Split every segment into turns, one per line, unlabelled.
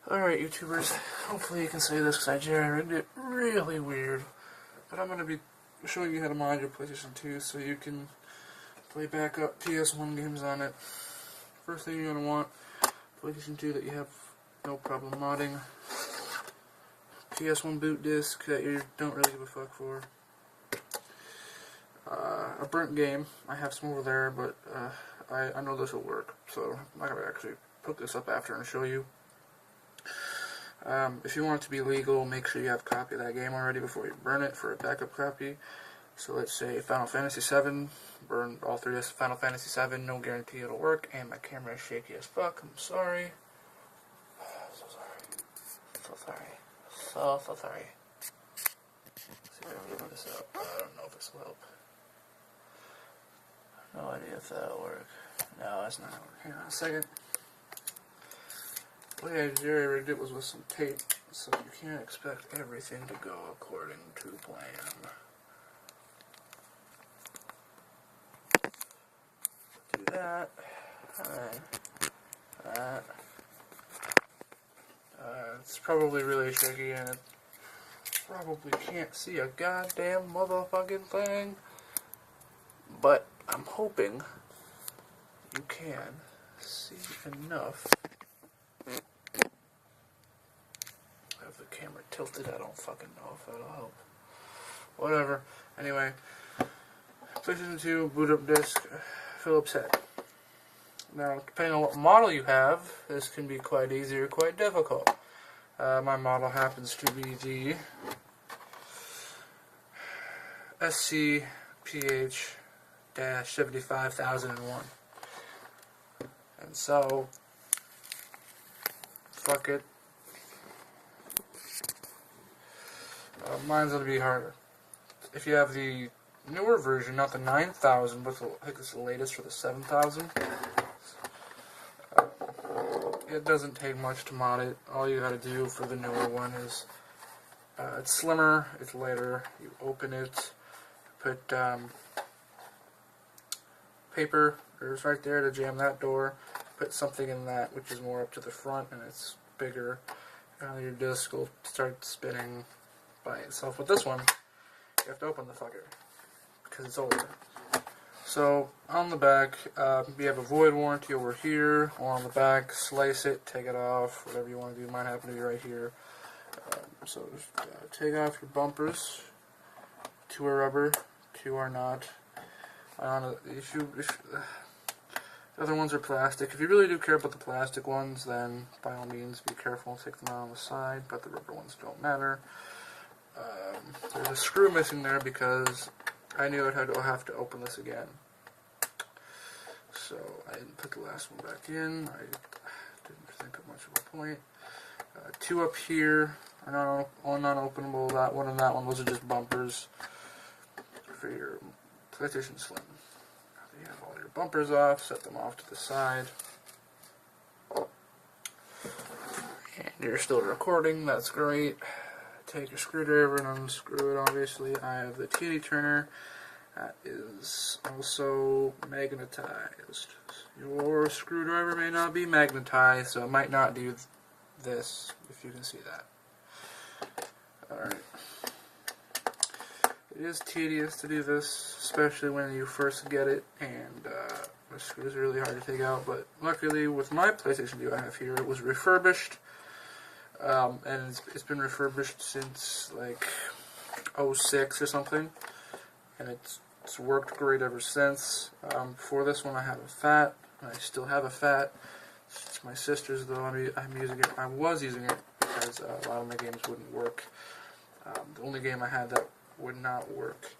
Alright, YouTubers, hopefully you can say this because I jerry-rigged it really weird. But I'm going to be showing you how to mod your PlayStation 2 so you can play backup PS1 games on it. First thing you're going to want, PlayStation 2 that you have no problem modding. PS1 boot disc that you don't really give a fuck for. A burnt game. I have some over there, but I know this will work. So I'm not going to actually put this up after and show you. If you want it to be legal, make sure you have a copy of that game already before you burn it for a backup copy. So let's say Final Fantasy VII, burn all through this Final Fantasy VII, no guarantee it'll work, and my camera is shaky as fuck, I'm sorry. So sorry. So sorry. Let's see if I can get this out. I don't know if this will help. No idea if that'll work. No, it's not working. Hang on a second. The way I jerry-rigged it was with some tape, so you can't expect everything to go according to plan. Do that. That. It's probably really shaky, and it probably can't see a goddamn motherfucking thing. But I'm hoping you can see enough. Have the camera tilted, I don't fucking know if that'll help. Whatever. Anyway, PlayStation 2 boot up disc, Phillips head. Now, depending on what model you have, this can be quite easy or quite difficult. My model happens to be the SCPH-75001. And so, fuck it. Mine's going to be harder. If you have the newer version, not the 9000, but I think it's the latest for the 7000, it doesn't take much to mod it. All you gotta do for the newer one is, it's slimmer, it's lighter, you open it, put paper, there's right there to jam that door, put something in that which is more up to the front and it's bigger, and your disc will start spinning by itself. With this one, you have to open the fucker, because it's older. So, on the back, you have a void warranty over here, or on the back, slice it, take it off, whatever you want to do. Mine happen to be right here. So, just take off your bumpers. 2 are rubber, 2 are not. The other ones are plastic. If you really do care about the plastic ones, then by all means be careful, take them out on the side, but the rubber ones don't matter. There's a screw missing there because I knew I'd have to open this again. So I didn't put the last one back in. I didn't think of much of a point. 2 up here are non-openable. That one and that one, those are just bumpers for your PlayStation Slim. After you have all your bumpers off, set them off to the side. And you're still recording, that's great. Take your screwdriver and unscrew it, obviously. I have the TD turner. That is also magnetized. Your screwdriver may not be magnetized, so it might not do this, if you can see that. Alright. It is tedious to do this, especially when you first get it, and the screws are really hard to take out, but luckily with my PlayStation 2 I have here, it was refurbished. And it's been refurbished since like 06 or something, and it's worked great ever since. Before this one I had a fat, and I still have a fat. It's my sister's though. I'm using it. I was using it because a lot of my games wouldn't work. The only game I had that would not work,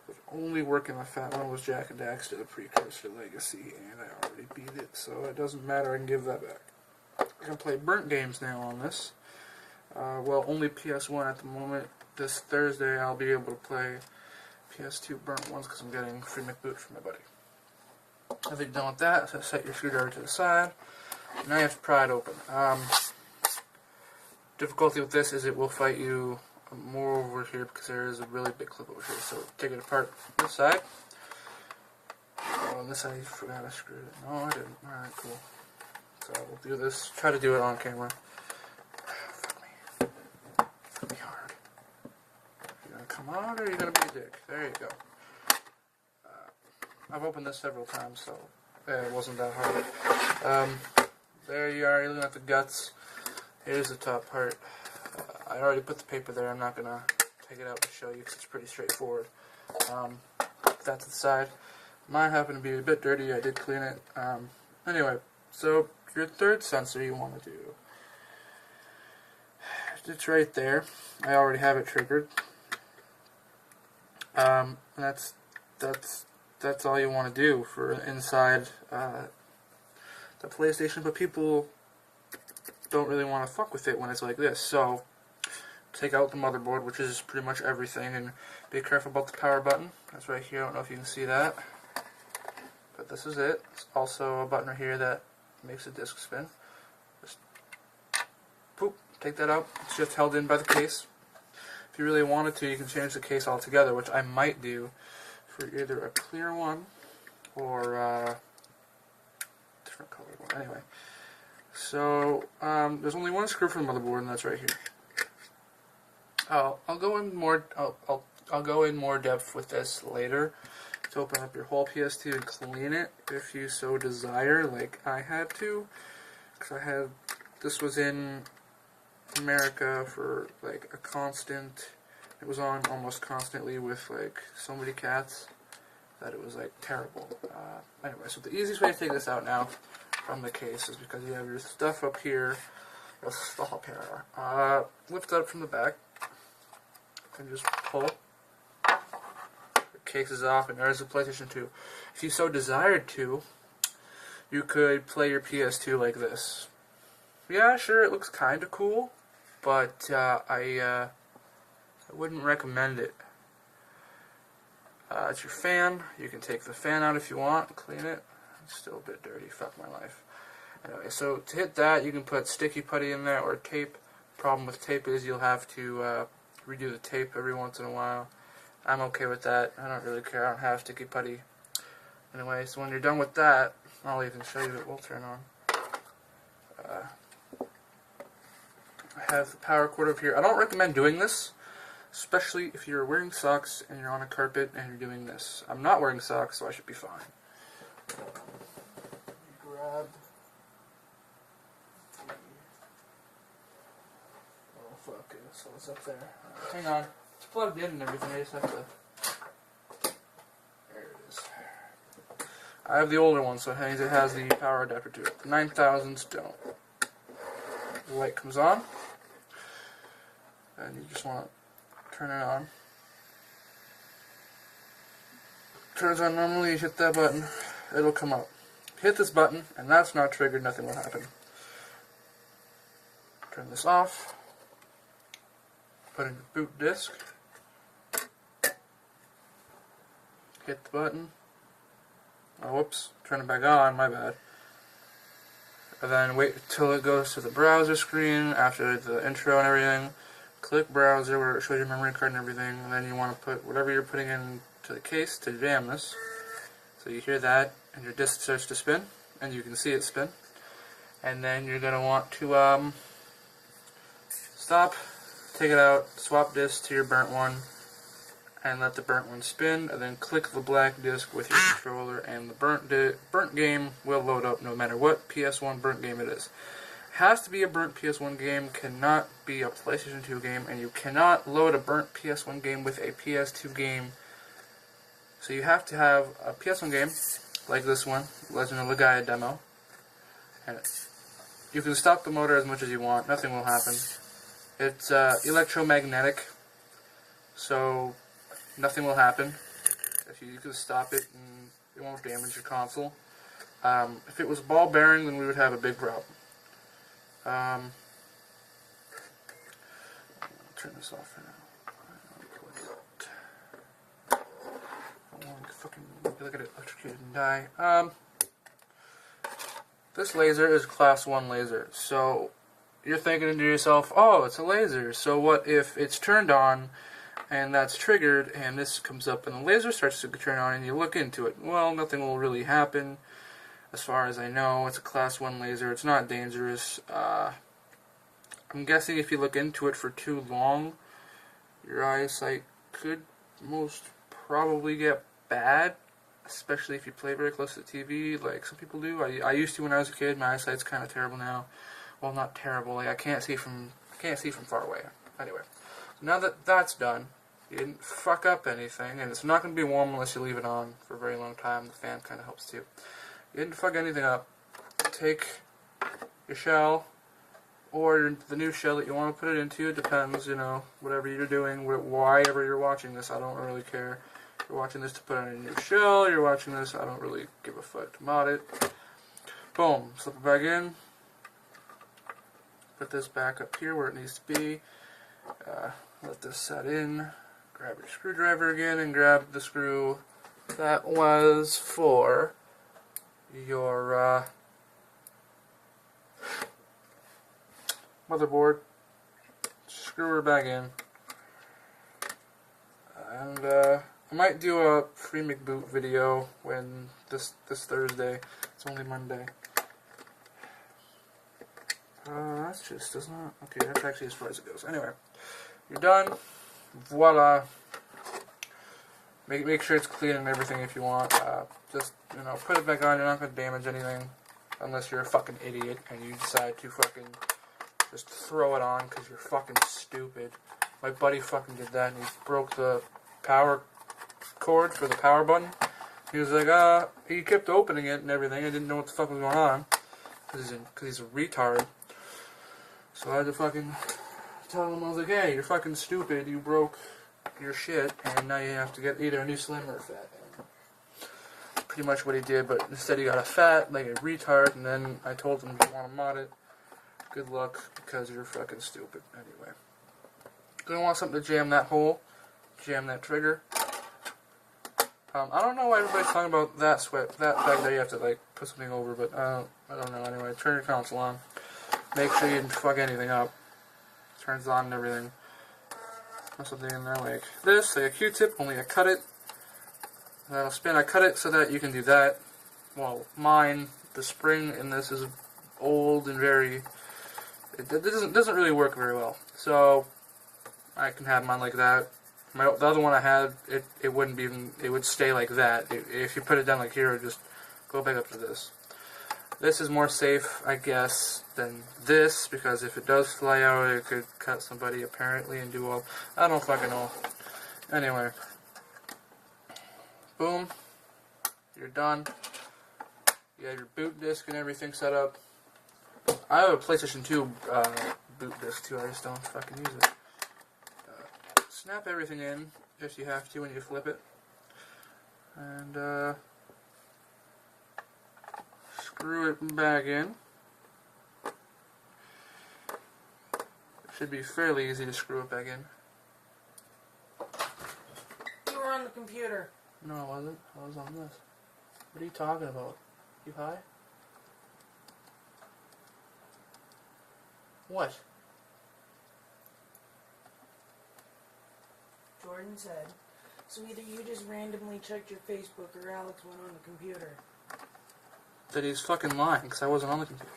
would only work in the fat one, was Jack and Daxter, the Precursor Legacy, and I already beat it, so it doesn't matter. I can give that back. I can play burnt games now on this. Well, only PS1 at the moment. This Thursday I'll be able to play PS2 burnt ones because I'm getting free McBoot from my buddy. After you're done with that, so set your screwdriver to the side. Now you have to pry it open. Difficulty with this is it will fight you more over here because there is a really big clip over here. So take it apart this side. Oh, on this side I forgot to screw it. No, I didn't. Alright, cool. So we'll do this. Try to do it on camera. How are you gonna be a dick? There you go. I've opened this several times, so it wasn't that hard. There you are. You're looking at the guts. Here's the top part. I already put the paper there. I'm not gonna take it out to show you because it's pretty straightforward. That to the side. Mine happened to be a bit dirty. I did clean it. Anyway, so your third sensor you want to do. It's right there. I already have it triggered. That's all you want to do for inside the PlayStation, but people don't really want to fuck with it when it's like this. So take out the motherboard, which is pretty much everything, and be careful about the power button. That's right here. I don't know if you can see that, but this is it. It's also a button right here that makes the disc spin. Just poop, take that out. It's just held in by the case. If you really wanted to, you can change the case altogether, which I might do for either a clear one or a different colored one. Anyway, so there's only one screw for the motherboard, and that's right here. I'll go in more. I'll go in more depth with this later to open up your whole PS2 and clean it if you so desire, like I had to, because this was in America for like a constant. It was on almost constantly with like so many cats that it was like terrible. Anyway, so the easiest way to take this out now from the case is because you have your stuff up here. Lift it up from the back and just pull. The case is off, and there's the PlayStation 2. If you so desired to, you could play your PS2 like this. Yeah, sure, it looks kind of cool, but I wouldn't recommend it. It's your fan. You can take the fan out if you want, clean it. It's still a bit dirty. Fuck my life. Anyway, so to hit that, you can put sticky putty in there or tape. Problem with tape is you'll have to redo the tape every once in a while. I'm okay with that. I don't really care. I don't have sticky putty. Anyway, so when you're done with that, I'll even show you it will turn on. I have the power cord up here. I don't recommend doing this, especially if you're wearing socks and you're on a carpet and you're doing this. I'm not wearing socks, so I should be fine. Grab the... Oh, fuck. So it's up there. Hang on. It's plugged in and everything. I just have to... There it is. I have the older one, so it has the power adapter to it. The 9000s don't. The light comes on, and you just want to turn it on. Turns on normally, you hit that button, it'll come up. Hit this button, and that's not triggered, nothing will happen. Turn this off. Put in your boot disk. Hit the button. Oh, whoops. Turn it back on, my bad. And then wait until it goes to the browser screen after the intro and everything. Click browser where it shows your memory card and everything. And then you want to put whatever you're putting into the case to jam this. So you hear that, and your disk starts to spin, and you can see it spin. And then you're going to want to stop, take it out, swap disk to your burnt one, and let the burnt one spin, and then click the black disc with your controller, and the burnt game will load up no matter what PS1 burnt game it is. It has to be a burnt PS1 game, cannot be a PlayStation 2 game, and you cannot load a burnt PS1 game with a PS2 game. So you have to have a PS1 game, like this one, Legend of Legaia demo, and you can stop the motor as much as you want, nothing will happen. It's electromagnetic, so nothing will happen. If you can stop it, and it won't damage your console. If it was ball bearing, then we would have a big problem. Turn this off for now. I want to fucking look at it electrocuted and die. This laser is class 1 laser, so you're thinking to yourself, oh, it's a laser, so what if it's turned on and that's triggered and this comes up and the laser starts to turn on and you look into it? Well, nothing will really happen as far as I know. It's a class 1 laser, it's not dangerous. I'm guessing if you look into it for too long, your eyesight could most probably get bad, especially if you play very close to the TV, like some people do. I used to when I was a kid. My eyesight's kind of terrible now. Well, not terrible. Like I can't see from far away. Anyway, so now that that's done, you didn't fuck up anything, and it's not going to be warm unless you leave it on for a very long time. The fan kind of helps too. You didn't fuck anything up. Take your shell, or the new shell that you want to put it into. It depends, you know, whatever you're doing, why ever you're watching this, I don't really care. If you're watching this to put on a new shell, you're watching this, I don't really give a fuck to mod it. Boom, slip it back in. Put this back up here where it needs to be. Let this set in. Grab your screwdriver again and grab the screw that was for your motherboard. Screw her back in. And I might do a free McBoot video when this Thursday. It's only Monday. That's just does not. Okay, that's actually as far as it goes. Anyway, you're done. Voila. Make sure it's clean and everything if you want. Just, you know, put it back on. You're not going to damage anything unless you're a fucking idiot and you decide to fucking just throw it on because you're fucking stupid. My buddy fucking did that and he broke the power cord for the power button. He was like, he kept opening it and everything. I didn't know what the fuck was going on because he's a retard. So I had to fucking tell him, I was like, hey, you're fucking stupid. You broke your shit and now you have to get either a new slim or a fat. And pretty much what he did, but instead he got a fat, like a retard, and then I told him if you want to mod it, good luck, because you're fucking stupid. Anyway. Gonna want something to jam that hole, jam that trigger. I don't know why everybody's talking about that fact that you have to like put something over, but I don't know. Anyway, turn your console on. Make sure you didn't fuck anything up. Turns on and everything. Put something in there like this, like a Q-tip, only I cut it. That'll spin. I cut it so that you can do that. Well, mine, the spring in this is old and very. It doesn't really work very well. So I can have mine like that. The other one I had, it wouldn't even. It would stay like that. If you put it down like here, it would just go back up to this. This is more safe, I guess, than this, because if it does fly out, it could cut somebody, apparently, and do all... I don't fucking know. Anyway. Boom. You're done. You have your boot disc and everything set up. I have a PlayStation 2 boot disc, too. I just don't fucking use it. Snap everything in, if you have to, when you flip it. And, screw it back in. It should be fairly easy to screw it back in.
You were on the computer.
No, I wasn't. I was on this. What are you talking about? You high? What?
Jordan said, so either you just randomly checked your Facebook or Alex went on the computer.
That he's fucking lying, because I wasn't on the computer.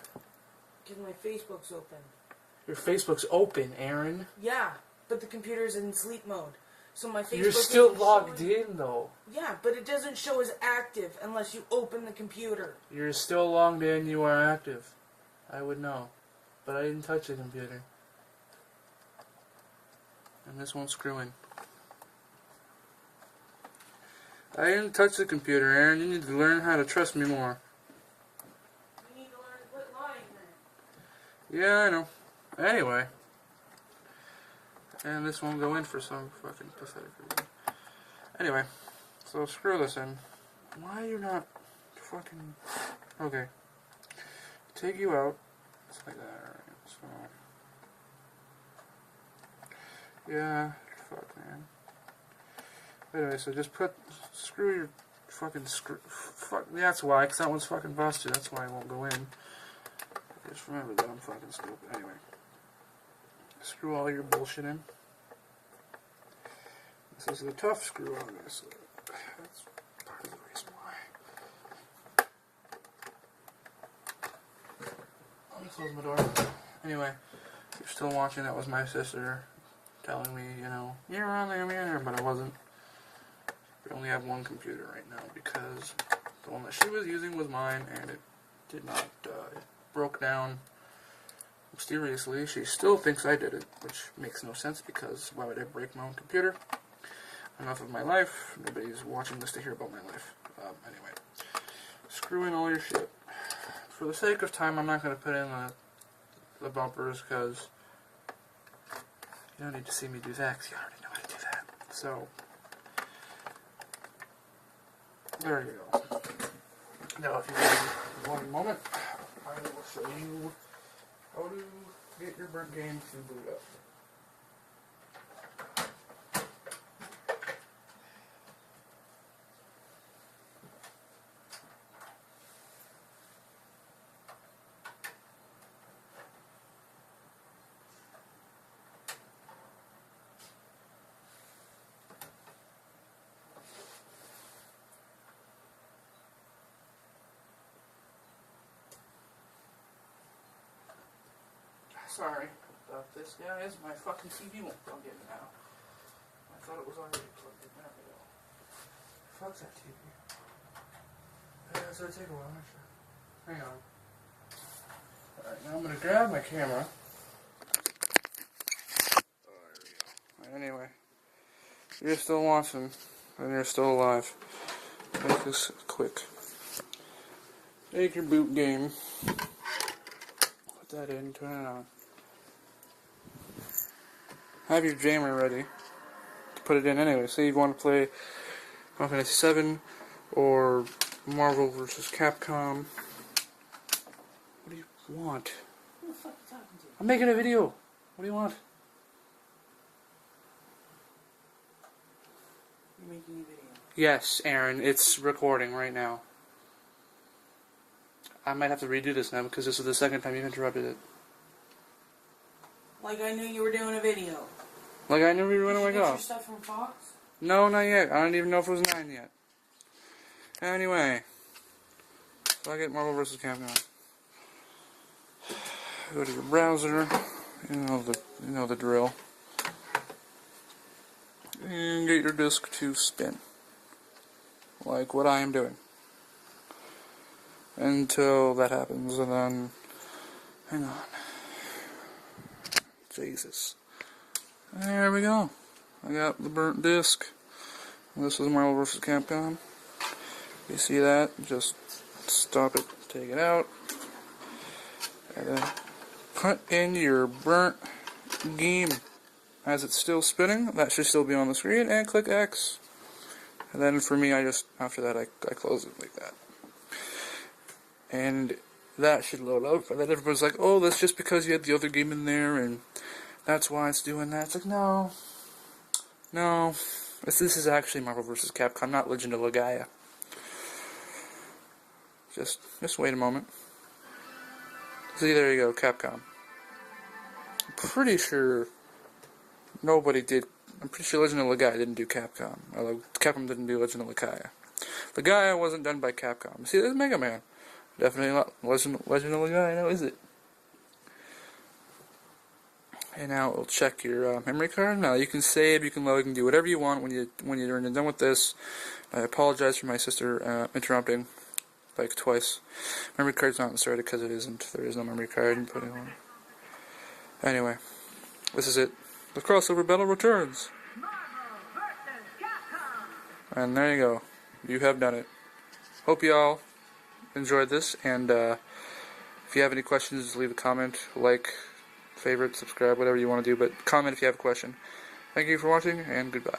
Because my Facebook's open.
Your Facebook's open, Aaron.
Yeah, but the computer's in sleep mode. So my Facebook
You're still
isn't
logged
showing...
in, though.
Yeah, but it doesn't show as active unless you open the computer.
You're still logged in, you are active. I would know. But I didn't touch the computer. And this won't screw in. I didn't touch the computer, Aaron. You need to learn how to trust me more.
You need to learn to quit lying then.
Yeah, I know. Anyway. And this won't go in for some fucking pathetic reason. Anyway. So screw this in. Why are you not fucking... Okay. Take you out. It's like that, alright. So... Yeah. Fuck, man. Anyway, so just screw your fucking fuck, yeah, that's why, because that one's fucking busted, that's why it won't go in. Just remember that I'm fucking stupid. Anyway. Screw all your bullshit in. This is the tough screw on this. That's part of the reason why. Let me close my door. Anyway, if you're still watching, that was my sister telling me, you know, you're on there, but I wasn't. We only have one computer right now because the one that she was using was mine, and it did not, it broke down mysteriously. She still thinks I did it, which makes no sense because why would I break my own computer? Enough of my life. Nobody's watching this to hear about my life. Anyway, screw in all your shit. For the sake of time, I'm not going to put in the bumpers because you don't need to see me do that because you already know how to do that. So, there you go. Now, if you need one moment, I will show you how to get your burnt game to boot up. Sorry about this, guys. My fucking TV won't plug in now. I thought it was already plugged in. There we go. Fuck's that TV. Yeah, it's gonna take a while, actually. Hang on. Alright, now I'm gonna grab my camera. Oh, there we go. Right, anyway. You're still watching, and you're still alive. Make this quick. Take your boot game. Put that in, turn it on. Have your jammer ready to put it in anyway. Say you want to play Final Fantasy 7 or Marvel vs. Capcom. What do you want?
Who the fuck are you talking to?
I'm making a video. What do you want?
You're making a video.
Yes, Aaron, it's recording right now. I might have to redo this now because this is the second time you've interrupted it.
Like I knew you were doing a video.
Like I knew we were going to
Did you
go.
get your stuff from Fox?
No, not yet. I don't even know if it was 9 yet. Anyway. So I get Marvel vs. Capcom. Go to your browser. You know the drill. And get your disk to spin. Like what I am doing. Until that happens, and then... Hang on. Jesus. There we go. I got the burnt disc. This is Marvel vs. Capcom. You see that? Just stop it, take it out, and then put in your burnt game. As it's still spinning, that should still be on the screen, and click X. And then for me, after that, I close it like that. And that should load up, and then everybody's like, oh, that's just because you had the other game in there, and that's why it's doing that. It's like, no. This is actually Marvel vs. Capcom, not Legend of Legaia. Just wait a moment. See, there you go, Capcom. I'm pretty sure nobody did. I'm pretty sure Legend of Legaia didn't do Capcom. Although Capcom didn't do Legend of Legaia. Legaia wasn't done by Capcom. See, there's Mega Man. Definitely not Legend of Legaia, now is it? And now it'll check your memory card. Now you can save, you can load, you can do whatever you want when you're done with this. I apologize for my sister interrupting like twice. Memory card's not inserted because it isn't. There is no memory card putting on. Anyway, this is it. The crossover battle returns. And there you go. You have done it. Hope you all enjoyed this, and if you have any questions, leave a comment, like, favorite, subscribe, whatever you want to do, but comment if you have a question. Thank you for watching, and goodbye.